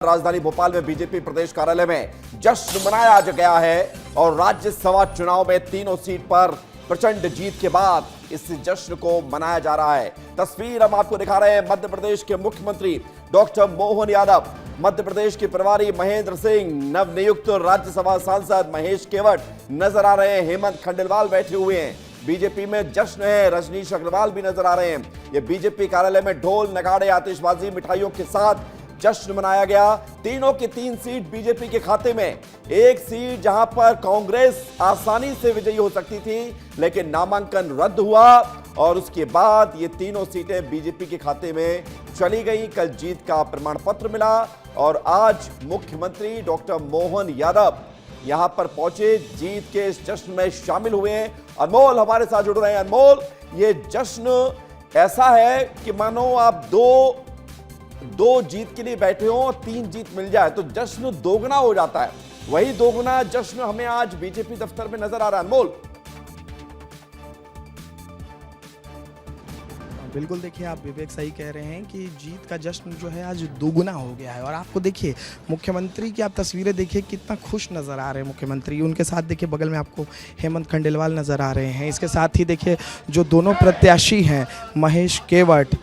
राजधानी भोपाल में बीजेपी प्रदेश कार्यालय में जश्न मनाया गया है और राज्यसभा चुनाव में तीनों सीट पर प्रचंड जीत के बाद इस जश्न को मनाया जा रहा है। तस्वीर हम आपको दिखा रहे हैं। मध्य प्रदेश के मुख्यमंत्री डॉक्टर मोहन यादव, मध्य प्रदेश के प्रभारी महेंद्र सिंह, नवनियुक्त राज्यसभा सांसद महेश केवट नजर आ रहे हैं। हेमंत खंडेलवाल बैठे हुए हैं। बीजेपी में जश्न है। रजनीश अग्रवाल भी नजर आ रहे हैं। ये बीजेपी कार्यालय में ढोल नगाड़े आतिशबाजी मिठाइयों के साथ जश्न मनाया गया। तीनों की 3 सीट बीजेपी के खाते में। एक सीट जहां पर कांग्रेस आसानी से विजयी हो सकती थी, लेकिन नामांकन रद्द हुआ और उसके बाद ये तीनों सीटें बीजेपी के खाते में चली गई। कल जीत का प्रमाण पत्र मिला और आज मुख्यमंत्री डॉक्टर मोहन यादव यहां पर पहुंचे, जीत के इस जश्न में शामिल हुए हैं। अनमोल हमारे साथ जुड़ रहे हैं। अनमोल, ये जश्न ऐसा है कि मानो आप दो जीत के लिए बैठे हो और 3 जीत मिल जाए तो जश्न दोगुना हो जाता है। वही दोगुना जश्न हमें आज बीजेपी दफ्तर में नजर आ रहा है। अनमोल, बिल्कुल देखिए, आप विवेक सही कह रहे हैं कि जीत का जश्न जो है आज दोगुना हो गया है। और आपको देखिए मुख्यमंत्री की आप तस्वीरें देखिए, कितना खुश नज़र आ रहे हैं मुख्यमंत्री। उनके साथ देखिए बगल में आपको हेमंत खंडेलवाल नज़र आ रहे हैं। इसके साथ ही देखिए जो दोनों प्रत्याशी हैं महेश केवट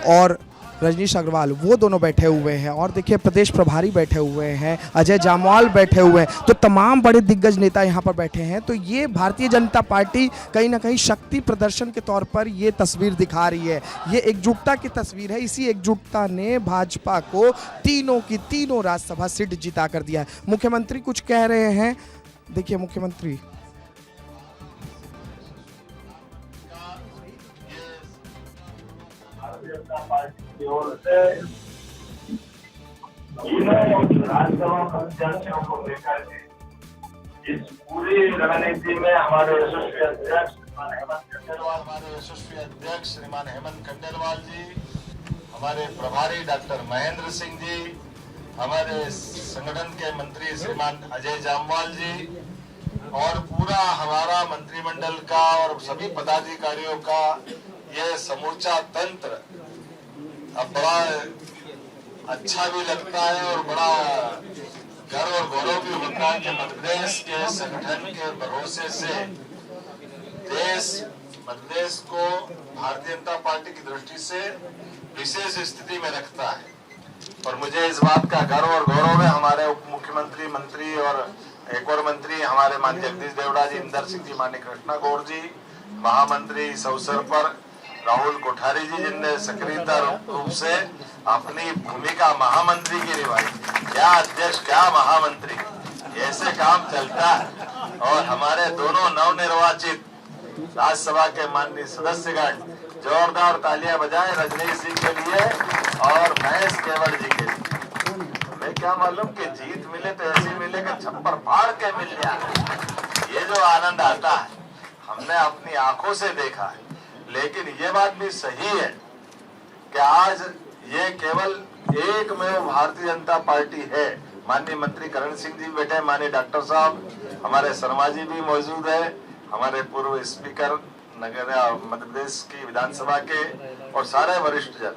और रजनीश अग्रवाल, वो दोनों बैठे हुए हैं। और देखिए प्रदेश प्रभारी बैठे हुए हैं, अजय जामवाल बैठे हुए हैं। तो तमाम बड़े दिग्गज नेता यहाँ पर बैठे हैं। तो ये भारतीय जनता पार्टी कहीं ना कहीं शक्ति प्रदर्शन के तौर पर ये तस्वीर दिखा रही है। ये एकजुटता की तस्वीर है। इसी एकजुटता ने भाजपा को तीनों की तीनों राज्यसभा सीट जिता कर दिया है। मुख्यमंत्री कुछ कह रहे हैं, देखिए मुख्यमंत्री। जनता पार्टी की ओर से राज्यसभा प्रत्याशियों को लेकर के इस पूरी रणनीति में हमारे यशस्वी अध्यक्ष श्रीमान हेमंत खंडेलवाल जी, हमारे प्रभारी डॉक्टर महेंद्र सिंह जी, हमारे संगठन के मंत्री श्रीमान अजय जामवाल जी और पूरा हमारा मंत्रिमंडल का और सभी पदाधिकारियों का ये समूचा तंत्र अब बड़ा अच्छा भी लगता है और बड़ा गर्व और गौरव भी होता है कि मध्य प्रदेश के संगठन के भरोसे से देश मध्य प्रदेश को भारतीय जनता पार्टी की दृष्टि से विशेष स्थिति में रखता है। और मुझे इस बात का गर्व और गौरव है। हमारे उप मुख्यमंत्री, मंत्री और एक और मंत्री हमारे माननीय जगदीश देवड़ा जी, इंदर सिंह जी, माननीय कृष्णा गौर जी, महामंत्री इस अवसर पर राहुल कोठारी जी, जिनने सक्रियता रूप से अपनी भूमिका महामंत्री की निभाई। क्या अध्यक्ष, क्या महामंत्री, ऐसे काम चलता है। और हमारे दोनों नवनिर्वाचित राज्यसभा के माननीय सदस्यगण जोरदार तालियां बजाएं रजनीश जी के लिए और महेश केवट जी के लिए। मैं क्या मालूम कि जीत मिले तो ऐसी मिले कि छप्पर फाड़ के मिल जाए। ये जो आनंद आता है हमने अपनी आंखों से देखा है। लेकिन ये बात भी सही है कि आज ये केवल एकमेव भारतीय जनता पार्टी है। माननीय मंत्री करण सिंह जी बैठे हैं, माननीय डॉक्टर साहब, हमारे शर्मा जी भी मौजूद है, हमारे पूर्व स्पीकर नगर मध्य प्रदेश की विधानसभा के और सारे वरिष्ठ जन।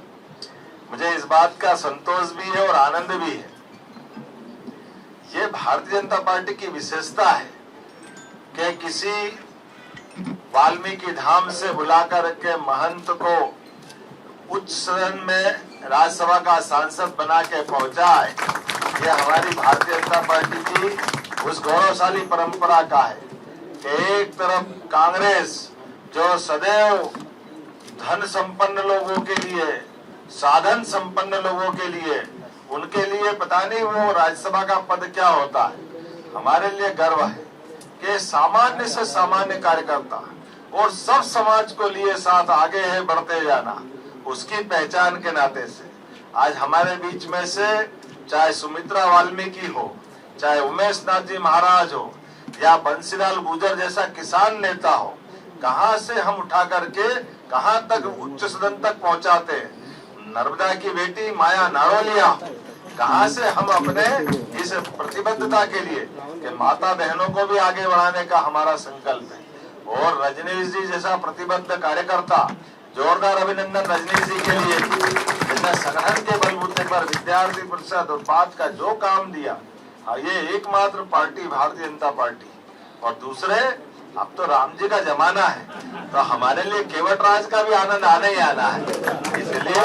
मुझे इस बात का संतोष भी है और आनंद भी है। ये भारतीय जनता पार्टी की विशेषता है कि किसी वाल्मीकि धाम से बुलाकर के महंत को उच्च सदन में राज्यसभा का सांसद बना के पहुंचा है। ये हमारी भारतीय जनता पार्टी की उस गौरवशाली परंपरा का है कि एक तरफ कांग्रेस जो सदैव धन संपन्न लोगों के लिए, साधन संपन्न लोगों के लिए, उनके लिए पता नहीं वो राज्यसभा का पद क्या होता है। हमारे लिए गर्व है कि सामान्य से सामान्य कार्यकर्ता और सब समाज को लिए साथ आगे है बढ़ते जाना, उसकी पहचान के नाते से आज हमारे बीच में से चाहे सुमित्रा वाल्मीकि हो, चाहे उमेश नाथ जी महाराज हो या बंसीलाल गुर्जर जैसा किसान नेता हो, कहां से हम उठा करके कहां तक उच्च सदन तक पहुंचाते हैं। नर्मदा की बेटी माया नारोलिया, कहां से हम अपने इस प्रतिबद्धता के लिए कि माता बहनों को भी आगे बढ़ाने का हमारा संकल्प है। और रजनीश जी जैसा प्रतिबद्ध कार्यकर्ता, जोरदार अभिनंदन रजनीश जी के लिए। अपने संगठन के बलबूते पर विद्यार्थी परिषद और बात का जो काम दिया, ये एकमात्र पार्टी भारतीय जनता पार्टी। और दूसरे, अब तो राम जी का जमाना है, तो हमारे लिए केवट राज का भी आनंद आने ही आना है। इसलिए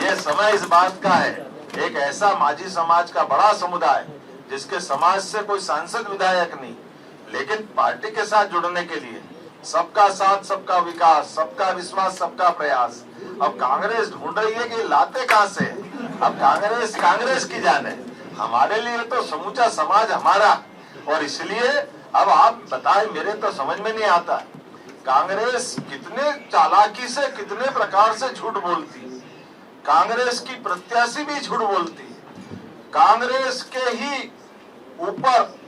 ये समय इस बात का है, एक ऐसा माझी समाज का बड़ा समुदाय जिसके समाज से कोई सांसद विधायक नहीं, लेकिन पार्टी के साथ जुड़ने के लिए सबका साथ, सबका विकास, सबका विश्वास, सबका प्रयास। अब कांग्रेस ढूंढ रही है कि लाते कहां से। अब कांग्रेस की जान है, हमारे लिए तो समूचा समाज हमारा। और इसलिए अब आप बताएं, मेरे तो समझ में नहीं आता कांग्रेस कितने चालाकी से, कितने प्रकार से झूठ बोलती है। कांग्रेस की प्रत्याशी भी झूठ बोलती है। कांग्रेस के ही ऊपर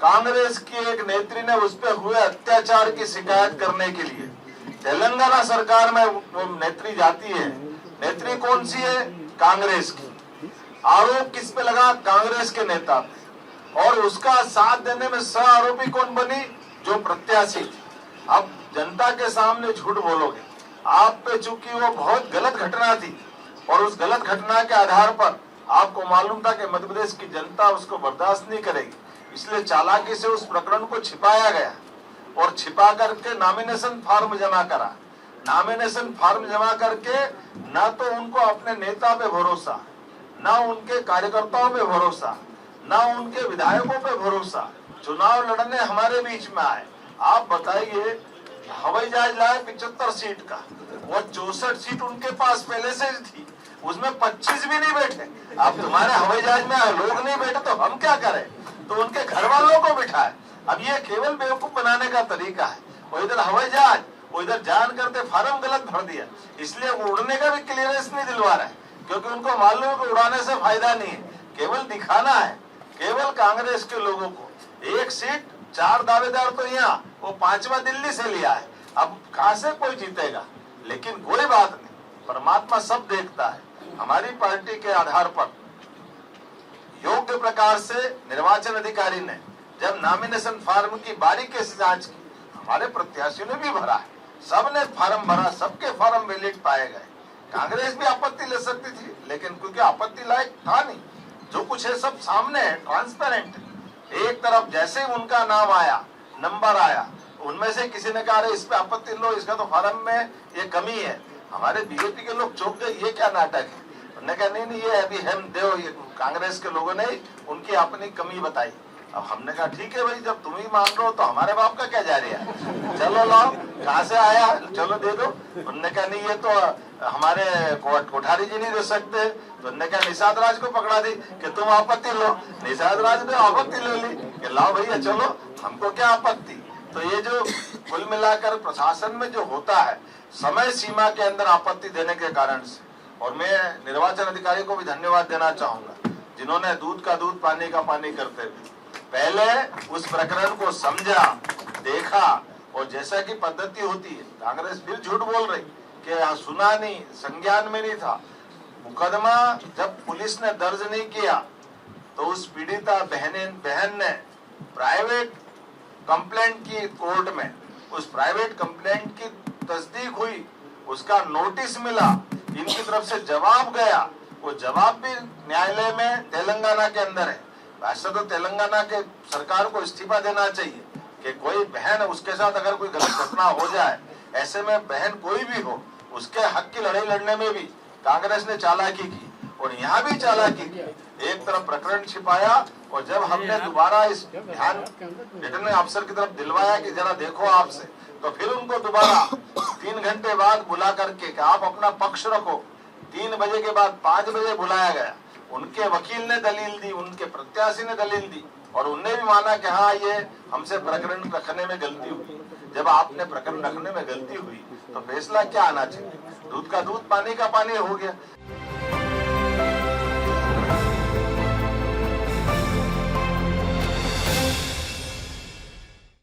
कांग्रेस की एक नेत्री ने उस पर हुए अत्याचार की शिकायत करने के लिए तेलंगाना सरकार में वो नेत्री जाती है। नेत्री कौन सी है? कांग्रेस की। आरोप किस पे लगा? कांग्रेस के नेता पे। और उसका साथ देने में सह आरोपी कौन बनी? जो प्रत्याशी थी। अब जनता के सामने झूठ बोलोगे आप पे, चूंकि वो बहुत गलत घटना थी और उस गलत घटना के आधार पर आपको मालूम था कि मध्य प्रदेश की जनता उसको बर्दाश्त नहीं करेगी, इसलिए चालाकी से उस प्रकरण को छिपाया गया और छिपा करके नॉमिनेशन फॉर्म जमा करा। नॉमिनेशन फॉर्म जमा करके न तो उनको अपने नेता पे भरोसा, न उनके कार्यकर्ताओं पे भरोसा, न उनके विधायकों पे भरोसा, चुनाव लड़ने हमारे बीच में आए। आप बताइए, हवाई जहाज लाए 75 सीट का, वो 64 सीट उनके पास पहले से थी, उसमें 25 भी नहीं बैठे। अब तुम्हारे हवाई जहाज में लोग नहीं बैठे तो हम क्या करें? तो उनके घर वालों को बिठाए। अब ये केवल बेवकूफ बनाने का तरीका है। वो इधर हवाई जहाज, वो इधर जान करते फार्म गलत भर दिया, इसलिए उड़ने का भी क्लियरेंस नहीं दिलवा रहा है, क्योंकि उनको मालूम है कि उड़ाने से फायदा नहीं है, केवल दिखाना है। केवल कांग्रेस के लोगों को एक सीट, 4 दावेदार तो यहाँ, वो 5वां दिल्ली से लिया है। अब कहां से कोई जीतेगा? लेकिन कोई बात नहीं, परमात्मा सब देखता है। हमारी पार्टी के आधार पर योग्य प्रकार से निर्वाचन अधिकारी ने जब नॉमिनेशन फॉर्म की बारीकी से जांच की, हमारे प्रत्याशियों ने भी भरा है, सबने फॉर्म भरा, सबके फॉर्म वैलिड पाए गए। कांग्रेस भी आपत्ति ले सकती थी, लेकिन क्योंकि आपत्ति लायक था नहीं, जो कुछ है सब सामने है, ट्रांसपेरेंट है। एक तरफ जैसे ही उनका नाम आया, नंबर आया, उनमें से किसी ने कहा इस पे आपत्ति लो, इसका तो फॉर्म में ये कमी है। हमारे बीजेपी के लोग चौंक गए, ये क्या नाटक है? उन्होंने कहा नहीं, ये अभी हम देव, ये कांग्रेस के लोगों ने उनकी अपनी कमी बताई। अब हमने कहा ठीक है भाई, जब तुम ही मान रहे हो तो हमारे बाप का क्या जा रहा है, चलो लाओ, कहाँ से आया, चलो दे दो। उन्होंने कहा नहीं, ये तो हमारे कोठारी जी नहीं दे सकते। तो उन्होंने कहा निषाद राज को पकड़ा दी कि तुम आपत्ति लो। निषाद राज ने आपत्ति ले ली कि लाओ भैया चलो, हमको क्या आपत्ति। तो ये जो कुल मिलाकर प्रशासन में जो होता है समय सीमा के अंदर आपत्ति देने के कारण से, और मैं निर्वाचन अधिकारी को भी धन्यवाद देना चाहूंगा जिन्होंने दूध का दूध पानी का पानी करते हुए पहले उस प्रकरण को समझा, देखा, और जैसा कि पद्धति होती है, कांग्रेस फिर झूठ बोल रही कि सुना नहीं, संज्ञान में नहीं था। मुकदमा जब पुलिस ने दर्ज नहीं किया तो उस पीड़िता बहन ने प्राइवेट कंप्लेंट की कोर्ट में, उस प्राइवेट कंप्लेंट की तस्दीक हुई, उसका नोटिस मिला, इनकी तरफ से जवाब गया, वो जवाब भी न्यायालय में तेलंगाना के अंदर है। वैसे तो तेलंगाना के सरकार को इस्तीफा देना चाहिए कि कोई बहन, उसके साथ अगर कोई गलत घटना हो जाए, ऐसे में बहन कोई भी हो, उसके हक की लड़ाई लड़ने में भी कांग्रेस ने चालाकी की और यहाँ भी चालाकी की। एक तरफ प्रकरण छिपाया और जब हमने दोबारा इस ध्यान रिटर्निंग अफसर की तरफ दिलवाया कि जरा देखो आपसे, तो फिर उनको दोबारा 3 घंटे बाद बुला करके कि आप अपना पक्ष रखो। 3 बजे के बाद 5 बजे बुलाया गया। उनके वकील ने दलील दी, उनके प्रत्याशी ने दलील दी और उनने भी माना कि हाँ ये हमसे प्रकरण रखने में गलती हुई। जब आपने प्रकरण रखने में गलती हुई तो फैसला क्या आना चाहिए? दूध का दूध पानी का पानी हो गया।